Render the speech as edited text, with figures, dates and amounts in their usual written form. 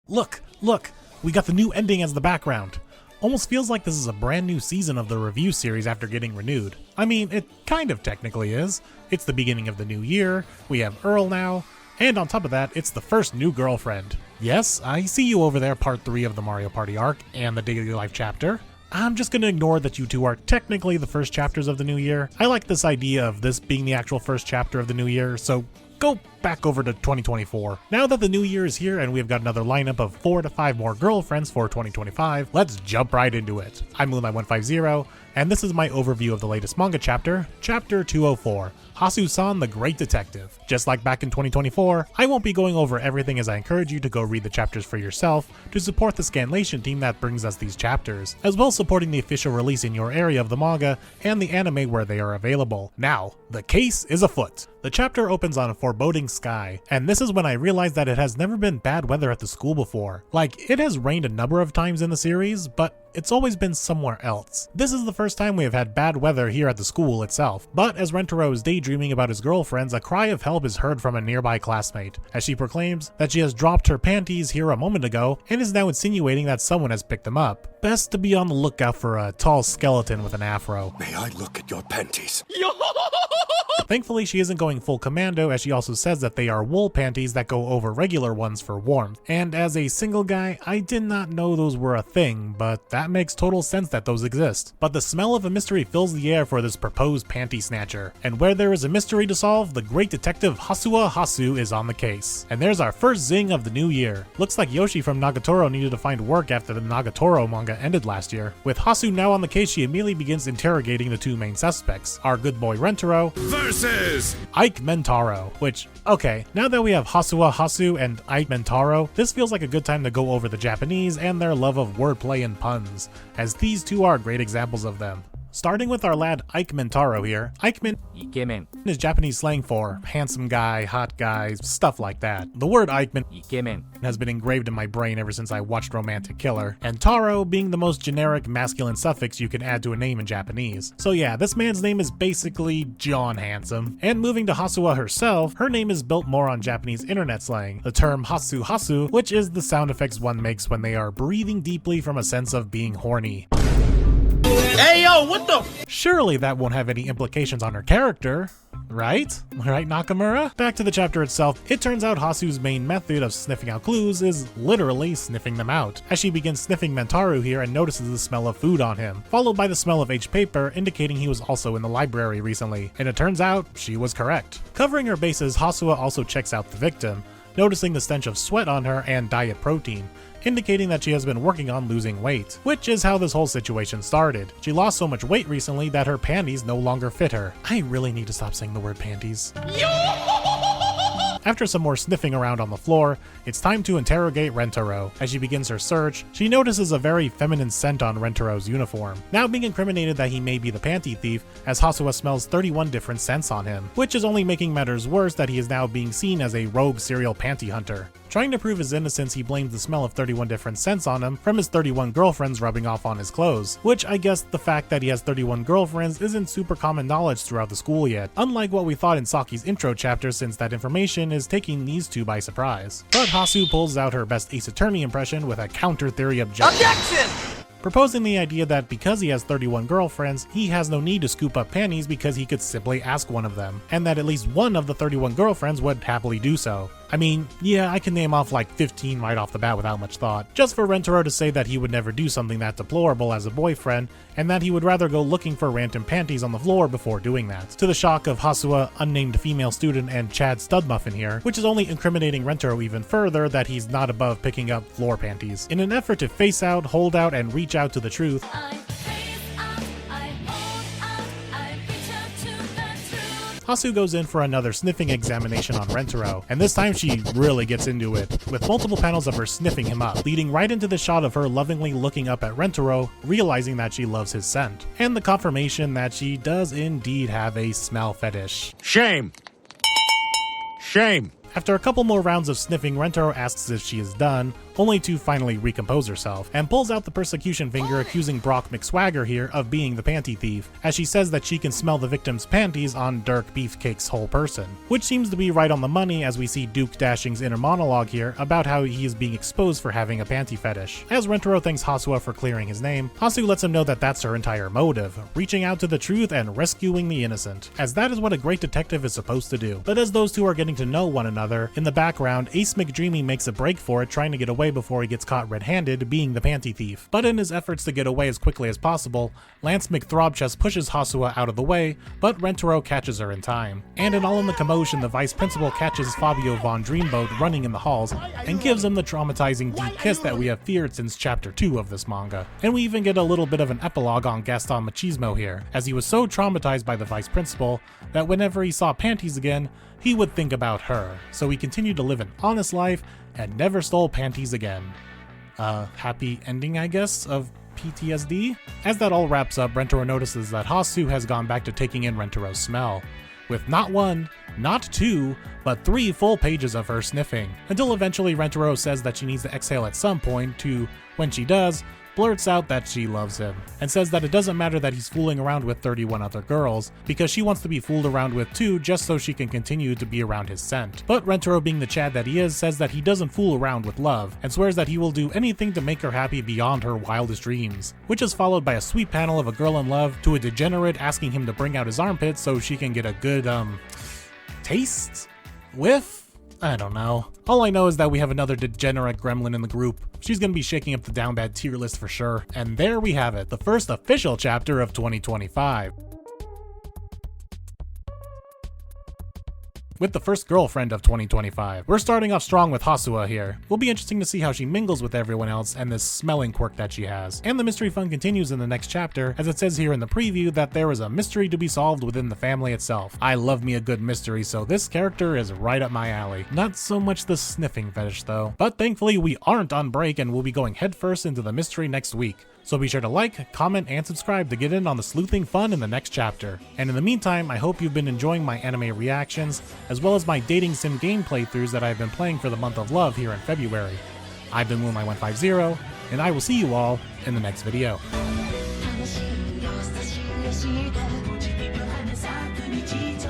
Look, we got the new ending as the background. Almost feels like this is a brand new season of the review series after getting renewed. I mean, it kind of technically is. It's the beginning of the new year, we have Earl now, and on top of that, it's the first new girlfriend. Yes, I see you over there, part 3 of the Mario Party arc and the daily life chapter. I'm just gonna ignore that you two are technically the first chapters of the new year. I like this idea of this being the actual first chapter of the new year, so go back over to 2024. Now that the new year is here and we've got another lineup of 4 to 5 more girlfriends for 2025, let's jump right into it. I'm Moonlight150, and this is my overview of the latest manga chapter, Chapter 204, Hasu-san the Great Detective. Just like back in 2024, I won't be going over everything as I encourage you to go read the chapters for yourself to support the Scanlation team that brings us these chapters, as well as supporting the official release in your area of the manga and the anime where they are available. Now, the case is afoot. The chapter opens on a foreboding sky, and this is when I realized that it has never been bad weather at the school before. Like, it has rained a number of times in the series, but it's always been somewhere else. This is the first time we have had bad weather here at the school itself, but as Rentaro is daydreaming about his girlfriends, a cry of help is heard from a nearby classmate, as she proclaims that she has dropped her panties here a moment ago and is now insinuating that someone has picked them up. Best to be on the lookout for a tall skeleton with an afro. May I look at your panties? Thankfully, she isn't going full commando, as she also says that they are wool panties that go over regular ones for warmth. And as a single guy, I did not know those were a thing, but that makes total sense that those exist. But the smell of a mystery fills the air for this proposed panty snatcher. And where there is a mystery to solve, the great detective Hasua Hasu is on the case. And there's our first zing of the new year. Looks like Yoshi from Nagatoro needed to find work after the Nagatoro manga ended last year. With Hasu now on the case, she immediately begins interrogating the two main suspects, our good boy Rentaro Versus Ike Mentaro, which, okay, now that we have Hasua Hasu and Ike Mentaro, this feels like a good time to go over the Japanese and their love of wordplay and puns, as these two are great examples of them. Starting with our lad Ike Mentaro here, Ikemen is Japanese slang for handsome guy, hot guy, stuff like that. The word Ikemen has been engraved in my brain ever since I watched Romantic Killer, and Taro being the most generic masculine suffix you can add to a name in Japanese. So yeah, this man's name is basically John Handsome. And moving to Hasua herself, her name is built more on Japanese internet slang, the term Hasu Hasu, which is the sound effects one makes when they are breathing deeply from a sense of being horny. Hey yo, what the? Surely that won't have any implications on her character, right? Right, Nakamura? Back to the chapter itself, it turns out Hasu's main method of sniffing out clues is literally sniffing them out, as she begins sniffing Mentaro here and notices the smell of food on him, followed by the smell of H paper indicating he was also in the library recently, and it turns out she was correct. Covering her bases, Hasua also checks out the victim, noticing the stench of sweat on her and diet protein, indicating that she has been working on losing weight, which is how this whole situation started. She lost so much weight recently that her panties no longer fit her. I really need to stop saying the word panties. After some more sniffing around on the floor, it's time to interrogate Rentaro. As she begins her search, she notices a very feminine scent on Rentaro's uniform, now being incriminated that he may be the panty thief, as Hasua smells 31 different scents on him, which is only making matters worse that he is now being seen as a rogue serial panty hunter. Trying to prove his innocence, he blames the smell of 31 different scents on him from his 31 girlfriends rubbing off on his clothes, which I guess the fact that he has 31 girlfriends isn't super common knowledge throughout the school yet, unlike what we thought in Saki's intro chapter, since that information is taking these two by surprise. But Hasu pulls out her best Ace Attorney impression with a counter theory objection, proposing the idea that because he has 31 girlfriends, he has no need to scoop up panties because he could simply ask one of them, and that at least one of the 31 girlfriends would happily do so. I mean, yeah, I can name off like 15 right off the bat without much thought, just for Rentaro to say that he would never do something that deplorable as a boyfriend, and that he would rather go looking for random panties on the floor before doing that. To the shock of Hasua, unnamed female student, and Chad Studmuffin here, which is only incriminating Rentaro even further that he's not above picking up floor panties. In an effort to face out, hold out, and reach out to the truth, Hasu goes in for another sniffing examination on Rentaro, and this time she really gets into it, with multiple panels of her sniffing him up, leading right into the shot of her lovingly looking up at Rentaro, realizing that she loves his scent, and the confirmation that she does indeed have a smell fetish. Shame. Shame. After a couple more rounds of sniffing, Rentaro asks if she is done, only to finally recompose herself, and pulls out the persecution finger accusing Brock McSwagger here of being the panty thief, as she says that she can smell the victim's panties on Dirk Beefcake's whole person. Which seems to be right on the money, as we see Duke Dashing's inner monologue here about how he is being exposed for having a panty fetish. As Rentaro thanks Hasua for clearing his name, Hasu lets him know that that's her entire motive, reaching out to the truth and rescuing the innocent, as that is what a great detective is supposed to do. But as those two are getting to know one another, in the background, Ace McDreamy makes a break for it, trying to get away before he gets caught red-handed being the panty thief. But in his efforts to get away as quickly as possible, Lance McThrobchest pushes Hasua out of the way, but Rentaro catches her in time. And in all in the commotion, the vice principal catches Fabio von Dreamboat running in the halls and gives him the traumatizing deep kiss that we have feared since chapter 2 of this manga. And we even get a little bit of an epilogue on Gaston Machismo here, as he was so traumatized by the vice principal that whenever he saw panties again, he would think about her, so he continued to live an honest life and never stole panties again. Happy ending, I guess, of PTSD? As that all wraps up, Rentaro notices that Hasu has gone back to taking in Rentaro's smell, with not one, not two, but 3 full pages of her sniffing, until eventually Rentaro says that she needs to exhale at some point to, when she does, blurts out that she loves him, and says that it doesn't matter that he's fooling around with 31 other girls, because she wants to be fooled around with too just so she can continue to be around his scent. But Rentaro, being the Chad that he is, says that he doesn't fool around with love, and swears that he will do anything to make her happy beyond her wildest dreams, which is followed by a sweet panel of a girl in love to a degenerate asking him to bring out his armpits so she can get a good, taste? Whiff? I don't know. All I know is that we have another degenerate gremlin in the group. She's gonna be shaking up the down bad tier list for sure. And there we have it, the first official chapter of 2025. With the first girlfriend of 2025. We're starting off strong with Hasua here. Will be interesting to see how she mingles with everyone else and this smelling quirk that she has. And the mystery fun continues in the next chapter, as it says here in the preview that there is a mystery to be solved within the family itself. I love me a good mystery, so this character is right up my alley. Not so much the sniffing fetish though. But thankfully we aren't on break and we'll be going headfirst into the mystery next week. So be sure to like, comment, and subscribe to get in on the sleuthing fun in the next chapter. And in the meantime, I hope you've been enjoying my anime reactions, as well as my dating sim game playthroughs that I've been playing for the month of love here in February. I've been Moonlight150, and I will see you all in the next video. "楽しいよ優しいよしいでポジティブな咲く日常」